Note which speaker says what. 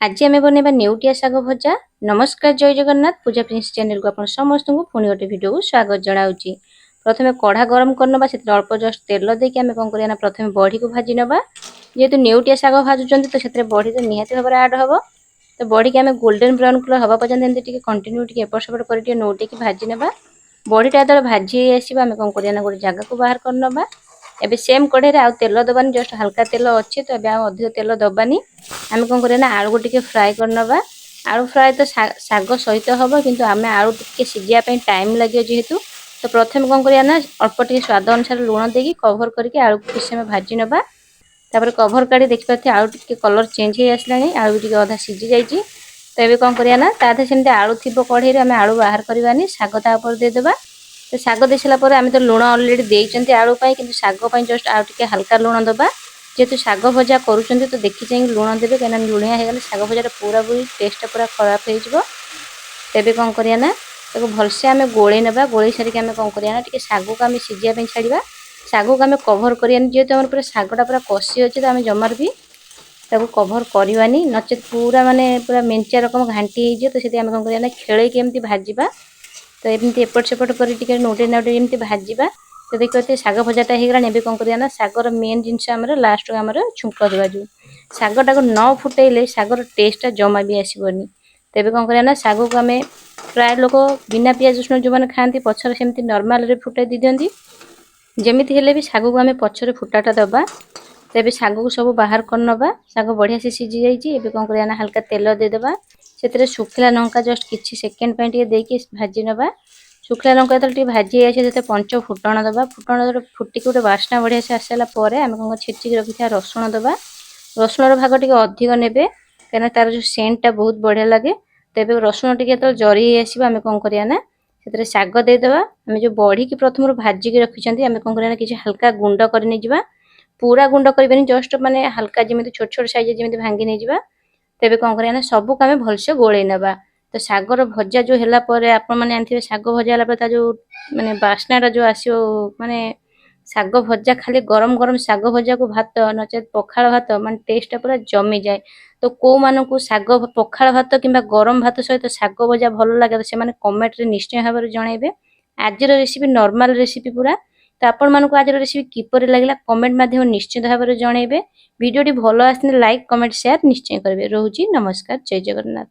Speaker 1: आज आम बनवा नेउटिया शाग भजा। नमस्कार, जय जगन्नाथ। पूजा प्रिंस चैनल को आपण समस्त को पुणी गोटे वीडियो को स्वागत जनाऊँगी। प्रथमे कढ़ा गरम करनबा, से अल्प जस्ट तेल देके आम कौन करना, प्रथमे बड़ी को भाजी नबा। जेहेतु नेउटिया शाग भाजुंट तो से बड़ी तो निहाती भाव में आड हम। तो बड़ी के आम गोल्डन ब्राउन कलर हवा पर्यंत कंटिन्यू एपट सेपट कर नौटेक भाजी नबा। बड़ीटा जो भाजी आसो आम कौन करना, गोटे जगह को बाहर करनबा। एबे सेम कढ़ाई रे आउ तेल दबानी, जस्ट हल्का तेल अच्छी तो अधिक तेल दबानी। आम कौन करना, आलू को टिके फ्राए करनबा। आलू फ्राए तो शाग सहित हम, किंतु आम आलू टिके सिझापी टाइम लगे जेहेतु, तो प्रथम कौन करना अल्प टिके स्वाद अनुसार लुण देकी कभर करके आलू को किसी समय भाजी नबा। तापर कभर काढ़ी देखिए आलू टिके कलर चेंज हो आसला, आलू टिके अधा सिझी जाइए। तो ये कौन करना, तादे सेमती आलू थी कढ़ाई आम आलू बाहर करवानी, शाग तापर देदेबा। तो शाग दे सारा पर आम तो लुण अलरेडी देते आलू पाई, किंतु शाग जस्ट आलू टिके हल्का लुण दबा। जेहेतु शाग भजा करुँच तो देखी चाहिए लुण देवे, कहीं लुणिया होगले शाग भजार पूरा पूरी टेस्ट पूरा खराब हो। तेबे कौन करना, तो भलसे आम गोले ना, गोले सारिक आम कौन करना, शाग को आम सिझापी छाड़ा। शाग को आम कभर करानी, जेहेतु आम पूरा शागटा पूरा कषि अच्छे, तो आम जमार भी ताको कभर करवानी, नचेत पूरा माने पूरा मेंचा रकम घाटी हो। तो से आम कौन करना, खेल केमती भाजवा। तो एमती एपट सेपट कर नोटे नोटे एमती भाजवा। तो देखिए शाग भजाटा होगला। ए कौन करना, शागर मेन जिनस लास्ट आम छुंक देवा। जो शागटा को न फुटेले शागर टेस्टा जमा भी आसबनी। तेबे कौन करना, शाग को आम प्राय लोक बिना पियाज रसुण जो मैंने खाती पछर सेमती नॉर्मल रे फुटाई दी दियंती। जमीती हेले भी शाग को आम पछरे फुटाटा दबा। तेबे शाग को सब बाहर करनबा। शाग बढ़िया से सिझी जाइए। एबे कौन करना, हल्का तेल देदेबा। से शुखला लंका जस्ट किछि सेकेंड देकी भाजी नबा। शुखला लंका जो भाजी आसे पंच फुटण दबा। फुटण फुटिक गोटे बास्ना बढ़िया से आसाला आम कौन छेचिक रखी था रसुण दबा। रसुण भाग टे अधिक ने, कहीं तार जो सेंटा बहुत बढ़िया लगे। तेज रसुण टे जो जरी आसो आम कौन करना, से शाग देदेबा। आम जो बड़ी की प्रथम भाजिक रखी आम कौन करना, कि हल्का गुंड कर पूरा गुंड करनी, जस्ट माने हल्का जमी छोट छोट साइज जमी भांगी नहीं जावा। तेबे कौन करना, सबू आम भलसे गोले नबा। तो शागर भजा जो है आप जानते शाग भजा जो माने बास्नाटा जो आसो, माने शाग भजा खाली गरम गरम शाग भजा को भात नचे पखाल भात माने टेस्ट पूरा जमी जाए। तो को मानू शाग पखाल भात कि गरम भात सहित शाग भजा भल लगे, तो से कमेंट रे निश्चय भाव में जनइबे। आज रेसिपी नॉर्मल रेसिपी पूरा। तो आपण मानक आज रेसिपी किपर लगे कमेंट माध्यम निश्चित भाव में जनइबे। वीडियोटी भल आसने लाइक कमेंट शेयर निश्चय करेंगे। रोजी नमस्कार, जय जगन्नाथ।